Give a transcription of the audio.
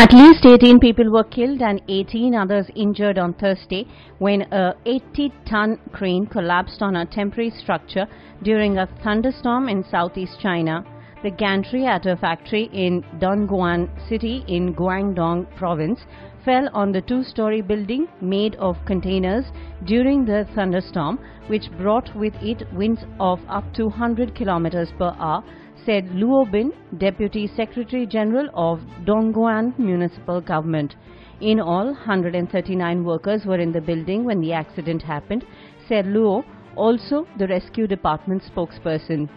At least 18 people were killed and 18 others injured on Thursday when a 80-ton crane collapsed on a temporary structure during a thunderstorm in southeast China. The gantry at a factory in Dongguan City in Guangdong Province fell on the two-story building made of containers during the thunderstorm, which brought with it winds of up to 100 km/h, said Luo Bin, Deputy Secretary General of Dongguan Municipal Government. In all, 139 workers were in the building when the accident happened, said Luo, also the rescue department spokesperson.